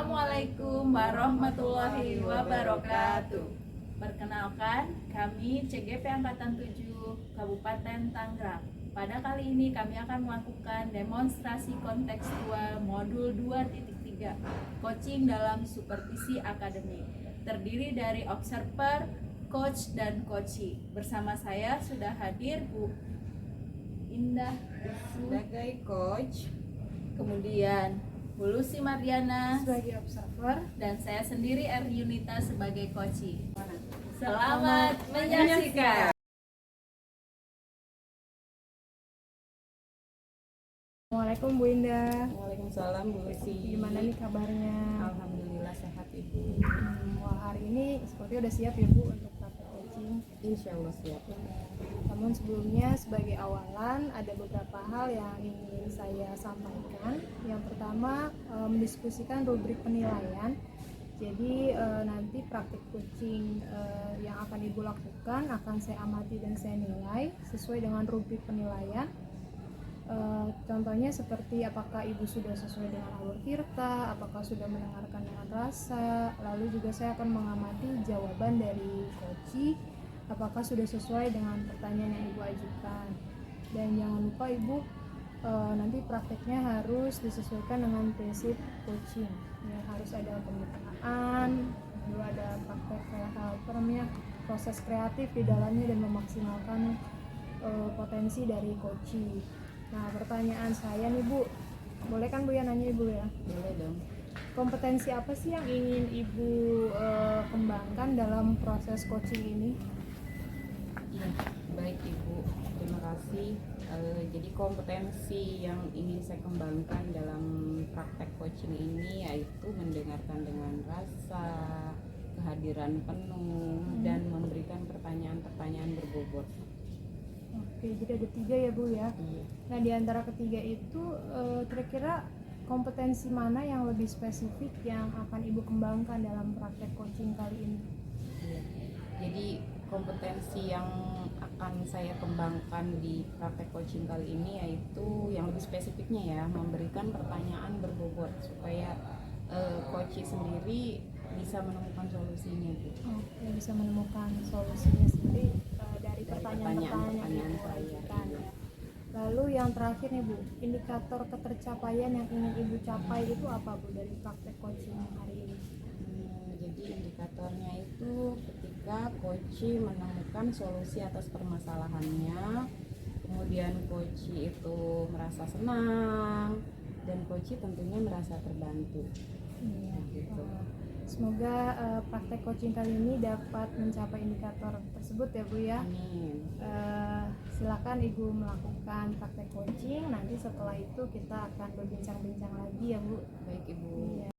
Assalamualaikum warahmatullahi wabarakatuh. Perkenalkan, kami CGP Angkatan 7 Kabupaten Tangerang. Pada kali ini kami akan melakukan demonstrasi kontekstual modul 2.3 coaching dalam supervisi akademik. Terdiri dari observer, coach, dan coachee. Bersama saya sudah hadir Bu Indah sebagai coach, kemudian Bu Lucy Mariana sebagai observer, dan saya sendiri Yunita sebagai coachee. Selamat menyaksikan. Assalamualaikum Bu Indah. Waalaikumsalam Bu Lucy. Gimana nih kabarnya? Alhamdulillah sehat Ibu. Wah, hari ini seperti udah siap ya Bu untuk praktek coaching. Insya Allah siap. Namun sebelumnya sebagai awalan ada beberapa hal yang ingin saya sampaikan. Yang pertama mendiskusikan rubrik penilaian. Jadi nanti praktik coaching yang akan Ibu lakukan akan saya amati dan saya nilai sesuai dengan rubrik penilaian. Contohnya seperti apakah Ibu sudah sesuai dengan alur tirta, apakah sudah mendengarkan dengan rasa, lalu juga saya akan mengamati jawaban dari coachee, apakah sudah sesuai dengan pertanyaan yang Ibu ajukan. Dan jangan lupa Ibu nanti prakteknya harus disesuaikan dengan prinsip coaching ya, harus ada pembukaan, lalu ada praktek proses kreatif di dalamnya dan memaksimalkan potensi dari coaching. Nah, pertanyaan saya nih Bu, boleh kan Bu ya nanya Ibu ya? Boleh dong. Kompetensi apa sih yang ingin Ibu kembangkan dalam proses coaching ini? Ya, baik Ibu, terima kasih. Jadi kompetensi yang ingin saya kembangkan dalam praktek coaching ini yaitu mendengarkan dengan rasa, kehadiran penuh, dan memberikan pertanyaan-pertanyaan berbobot. Oke, jadi ada 3 ya Bu ya. Iya. Nah, di antara ketiga itu kira-kira kompetensi mana yang lebih spesifik yang akan Ibu kembangkan dalam praktek coaching kali ini? Iya. Jadi kompetensi yang akan saya kembangkan di praktek coaching kali ini yaitu yang lebih spesifiknya ya, memberikan pertanyaan berbobot supaya coachee sendiri bisa menemukan solusinya Bu. Oke, bisa menemukan solusinya sendiri dari pertanyaan-pertanyaan yang Ibu saya. ajukan ya. Lalu yang terakhir nih Bu, indikator ketercapaian yang ingin Ibu capai itu apa Bu dari praktek coaching hari ini? Jadi indikatornya itu ketika coachee menemukan solusi atas permasalahannya, kemudian coachee itu merasa senang, dan coachee tentunya merasa terbantu. Iya. Gitu. Semoga praktek coaching kali ini dapat mencapai indikator tersebut ya Bu ya. Amin. Silakan Ibu melakukan praktek coaching. Nanti setelah itu kita akan berbincang-bincang lagi ya Bu. Baik Ibu. Iya.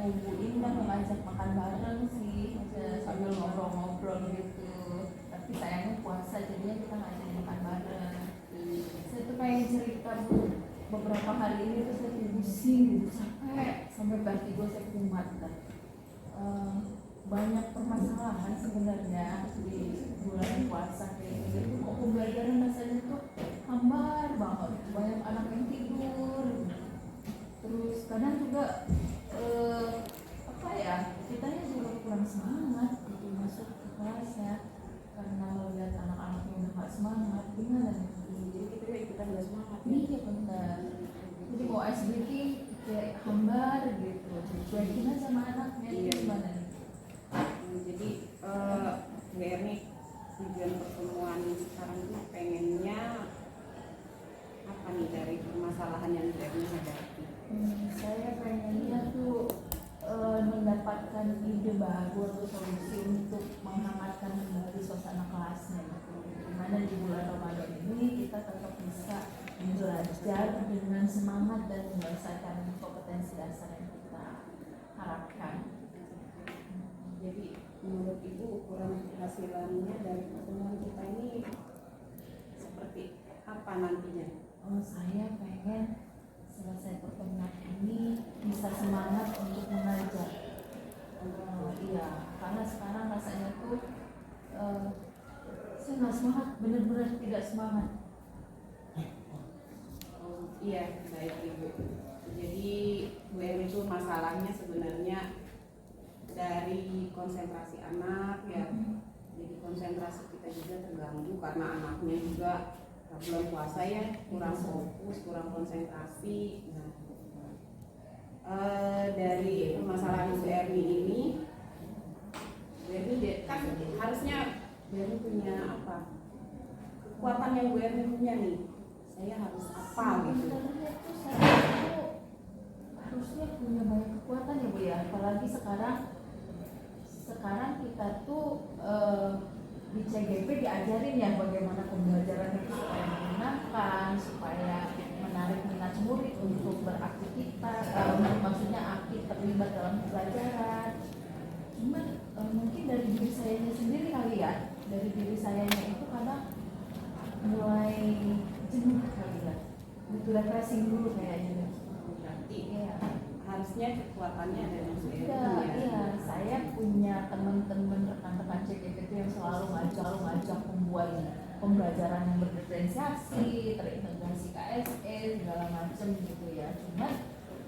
Bu Indah mengajak makan bareng sih, sambil ngobrol-ngobrol gitu. Tapi sayangnya puasa jadinya kita nggak jadi makan bareng. Saya tuh pengen cerita Bu, beberapa hari ini tuh saya pusing gitu sampai vertigo saya kumat kan. Banyak permasalahan sebenarnya di bulan puasa kayak gitu. Mau pembelajaran rasanya tuh hambar banget, banyak anak yang tidur. Terus kadang juga kitanya juga kurang semangat gitu masuk ke kelas ya, karena melihat anak-anaknya udah nggak semangat gimana nih? Jadi kita ikutan nggak semangat. Iya benar. Jadi mau SBT kayak hambar gitu, cuekin aja sama anaknya. Iya. Gimana nih? Jadi Bu Erni, tujuan pertemuan sekarang tuh pengennya apa nih dari permasalahan yang Bu Erni hadapi? Saya pengennya tuh mendapatkan ide baru atau solusi untuk menghangatkan kembali suasana kelasnya gitu. Dimana di bulan Ramadan ini kita tetap bisa belajar dengan semangat dan menyelesaikan kompetensi dasar yang kita harapkan. Jadi menurut Ibu ukuran keberhasilannya dari pertemuan kita ini seperti apa nantinya? Saya pengen selesai pertemuan ini bisa semangat untuk mengajar. Iya, karena sekarang rasanya tuh saya nggak semangat, benar-benar tidak semangat. Iya, baik Ibu. Jadi Bu Erni itu masalahnya sebenarnya dari konsentrasi anak ya. Jadi konsentrasi kita juga terganggu karena anaknya juga bulan puasa ya, kurang fokus, kurang konsentrasi. Nah, dari permasalahan Bu Erni ini, Bu Erni kan harusnya Bu Erni punya apa? Kekuatan yang Bu Erni punya nih. Saya harus apa gitu. Sebenarnya tuh saya tuh harusnya punya banyak kekuatan ya Bu ya, apalagi sekarang kita tuh di CGP diajarin ya bagaimana pembelajaran itu supaya menyenangkan, supaya menarik minat murid untuk beraktivitas, maksudnya aktif terlibat dalam pembelajaran. Cuman mungkin dari diri saya sendiri kali ya, dari diri saya itu kadang mulai jenuh kali ya, butuh refreshing dulu kayaknya. Berarti Iya. harusnya kekuatannya ada di Bu Erni Iya, ya. iya, saya punya teman-teman rekan-rekan CGP itu yang selalu ngajak membuat pembelajaran yang berdiferensiasi, terintegrasi KSE, segala macam gitu ya. Cuman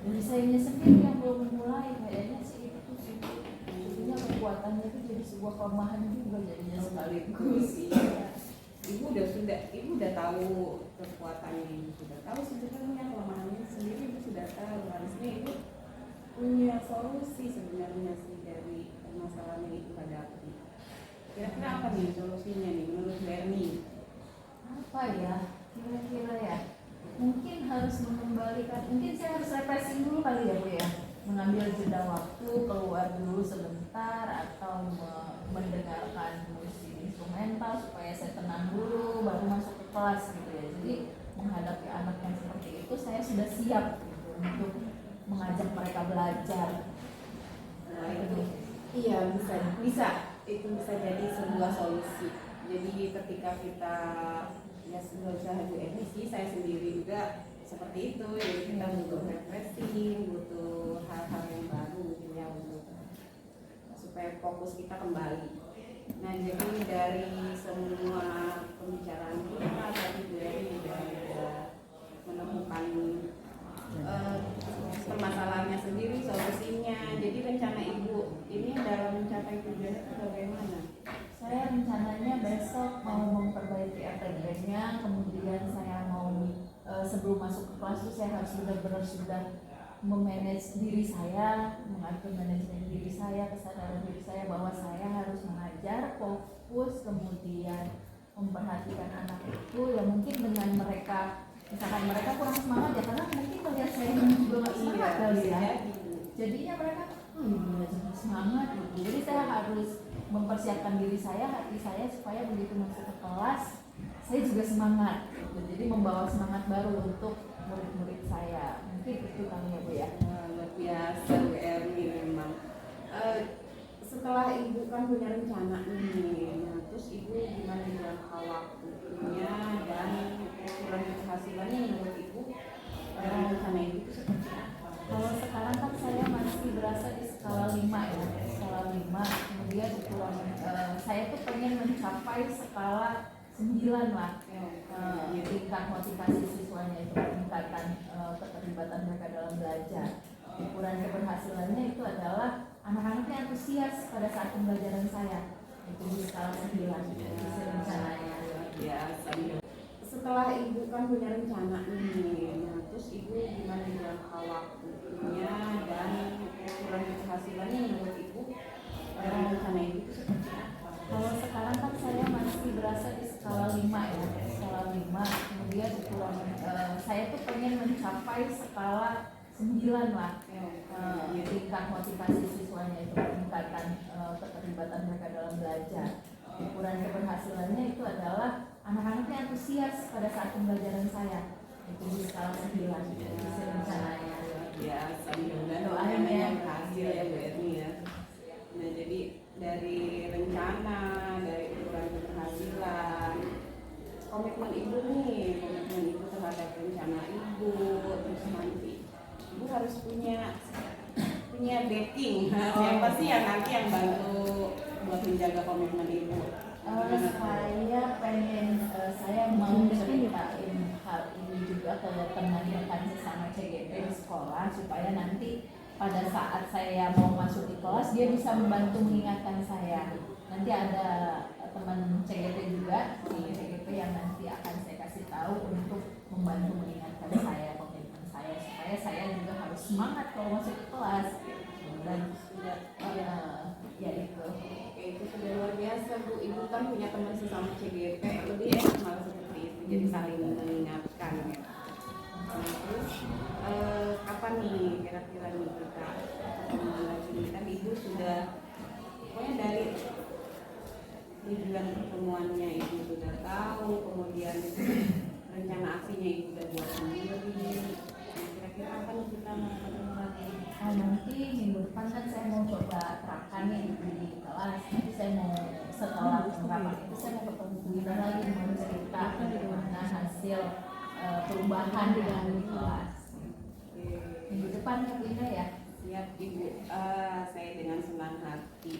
dari saya sendiri yang belum memulai, kayaknya sih itu sih. Sebenarnya kekuatannya itu jadi sebuah kelemahan juga jadinya sekaligus. Iya. Ibu udah tahu kekuatannya, Ibu sudah tahu sebenarnya kelemahannya sendiri, Ibu sudah tahu. Harusnya Ibu punya solusi sebenarnya sih dari permasalahan yang Ibu hadapi. Kira-kira apa nih solusinya nih menurut Bu Erni? Apa ya, kira-kira ya, mungkin harus mengembalikan, mungkin saya harus refreshing dulu kali ya Bu ya, mengambil jeda waktu, keluar dulu sebentar atau mendengarkan musik instrumental supaya saya tenang dulu baru masuk ke kelas gitu ya. Jadi menghadapi anak yang seperti itu saya sudah siap gitu, untuk mengajak mereka belajar. Nah, itu iya bisa itu bisa jadi sebuah solusi. Jadi ketika kita ya usaha Bu Erni sih, saya sendiri juga seperti itu. Jadi kita butuh refreshing, butuh hal-hal yang baru gitu ya untuk supaya fokus kita kembali. Nah, jadi dari semua pembicaraan kita tadi Bu Erni juga menemukan permasalahannya sendiri, solusinya. Jadi rencana Ibu ini dalam mencapai tujuan itu bagaimana? Saya rencananya besok mau memperbaiki RTB-nya, kemudian saya mau sebelum masuk ke kelas itu saya harus benar-benar sudah memanage diri saya, mengatur manajemen diri saya, kesadaran diri saya bahwa saya harus mengajar, fokus, kemudian memperhatikan anak itu ya mungkin dengan mereka, misalkan mereka kurang semangat ya karena mungkin melihat saya juga nggak semangat kali ya, jadinya mereka belajar semangat gitu. Jadi saya harus mempersiapkan diri saya, hati saya supaya begitu masuk ke kelas saya juga semangat gitu. Jadi membawa semangat baru untuk murid-murid saya. Mungkin itu kali ya Bu ya. Luar biasa Bu Erni memang. Setelah Ibu kan punya rencana ini, nah terus Ibu gimana dengan waktunya dan ukuran keberhasilannya menurut Ibu? Rencana Ibu itu seperti apa? Kalau sekarang kan saya masih berasa di skala 5 ya, skala 5. Kemudian ukuran saya tuh pengen mencapai skala 9 lah. Tingkat motivasi siswanya itu, peningkatan keterlibatan mereka dalam belajar. Ukuran keberhasilannya itu adalah anak-anaknya antusias pada saat pembelajaran saya. Itu di skala 9 itu rencananya. Biasa. Setelah Ibu kan punya rencana ini, nah terus Ibu gimana dengan waktunya dan ukuran keberhasilannya menurut Ibu? Rencana Ibu itu seperti apa? Kalau sekarang kan saya masih berasa di skala 5 ya, skala 5. Kemudian ukuran saya tuh pengen mencapai skala 9 lah. Tingkat motivasi siswanya itu, peningkatan keterlibatan mereka dalam belajar. Ukuran keberhasilannya itu adalah anak-anaknya antusias pada saat pembelajaran saya. Itu di skala 9 itu rencananya. Biasa, mudah-mudahan Doain doanya ya. yang berhasil ya Bu Erni ya. Nah, jadi dari rencana, dari ukuran keberhasilan, komitmen Ibu terhadap rencana Ibu, terus nanti Ibu harus punya backing. Siapa sih yang nanti yang bantu buat menjaga komitmen Ibu? Saya pengen, saya mau ceritain hal ini juga ke teman rekan kelas supaya nanti pada saat saya mau masuk di kelas dia bisa membantu mengingatkan saya. Nanti ada teman CGP juga di CGP yang nanti akan saya kasih tahu untuk membantu mengingatkan saya komitmen saya supaya saya juga harus semangat kalau masuk ke kelas. Dan Sudah ya itu. Oke, itu sudah luar biasa Bu. Ibu kan punya teman sesama CGP, lebih enak malah seperti itu, jadi saling mengingatkan ya. Nah, terus kapan nih kira-kira nih kita pertemuan lagi nih? Kan Ibu sudah, pokoknya dari tujuan pertemuannya Ibu sudah tahu, kemudian rencana aksinya Ibu sudah buat sendiri. Nah, kira-kira kapan kita mau ketemu lagi? Nah, nanti minggu depan kan saya mau coba terapkan nih di kelas. Nanti saya mau setelah rapat itu saya mau ketemu Bu Ida lagi mau cerita bagaimana hasil perubahan yang di kelas. Minggu depan ya Bu Ida ya. Siap Ibu. Saya dengan senang hati.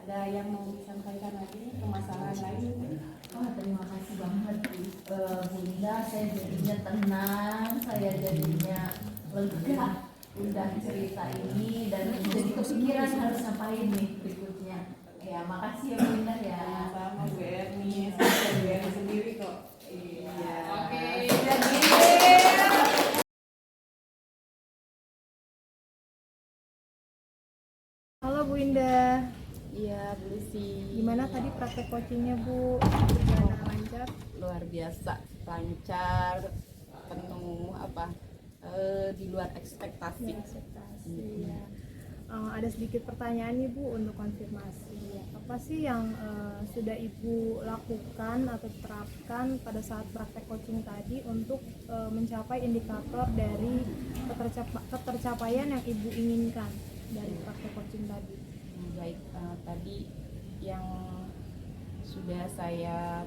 Ada yang mau disampaikan lagi ke masalah lain? Oh, terima kasih banget Bu Ida. Saya jadinya tenang, saya jadinya lega udah cerita ini dan jadi kepikiran harus ngapain nih berikutnya. Ya makasih ya Bu Ida ya. Sama Bu Erni, saya Bu Erni sendiri kok. Iya. Oke. Jadi Halo Bu Indah, Iya, Bu Lucy. gimana tadi praktek coachingnya Bu? Berjalan lancar? Luar biasa, lancar, penuh di luar ekspektasi. Ekspektasi ya. Ada sedikit pertanyaan nih Bu untuk konfirmasi. Apa sih yang sudah Ibu lakukan atau terapkan pada saat praktek coaching tadi untuk mencapai indikator dari ketercapaian yang Ibu inginkan dari praktek coaching tadi? Baik, tadi yang sudah saya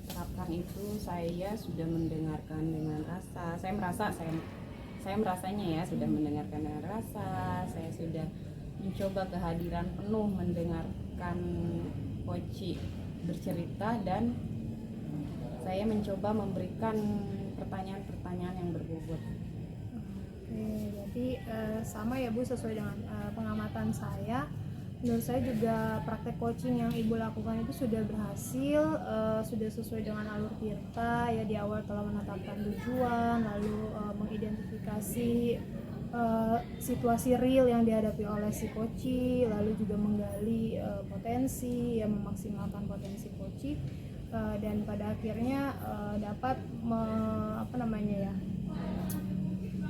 terapkan itu saya sudah mendengarkan dengan rasa. Saya merasanya ya sudah mendengarkan dengan rasa. Saya sudah mencoba kehadiran penuh mendengarkan coach bercerita dan saya mencoba memberikan pertanyaan-pertanyaan yang berbobot. Oke, jadi sama ya Bu, sesuai dengan pengamatan saya. Menurut saya juga praktek coaching yang Ibu lakukan itu sudah berhasil, sudah sesuai dengan alur Tirta ya. Di awal telah menetapkan tujuan, lalu mengidentifikasi situasi real yang dihadapi oleh si coach, lalu juga menggali potensi, ya memaksimalkan potensi coach, dan pada akhirnya dapat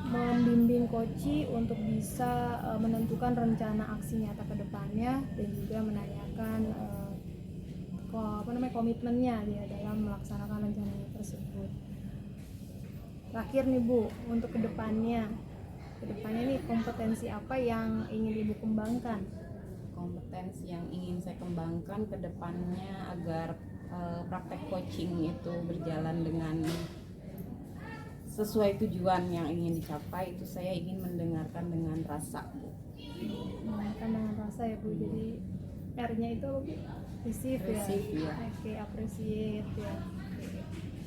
membimbing coach untuk bisa menentukan rencana aksi nyata ke depannya dan juga menanyakan komitmennya dia dalam melaksanakan rencananya tersebut. Terakhir nih Bu, untuk kedepannya nih kompetensi apa yang ingin Ibu kembangkan? Kompetensi yang ingin saya kembangkan ke depannya agar praktek coaching itu berjalan dengan sesuai tujuan yang ingin dicapai, itu saya ingin mendengarkan dengan rasa, Bu. Mendengarkan dengan rasa ya Bu, jadi R-nya itu receive ya. Receive, ya. Oke, appreciate ya.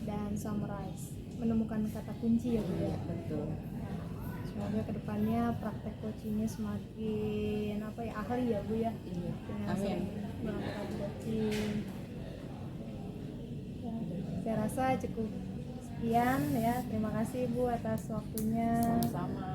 Dan summarize, menemukan kata kunci ya Bu ya. Betul. Semoga kedepannya praktek coachingnya semakin ahli ya Bu ya. Iya. Dengan Amin. sering melakukan coaching. Ya, saya rasa cukup sekian ya. Terima kasih Bu atas waktunya. Sama-sama.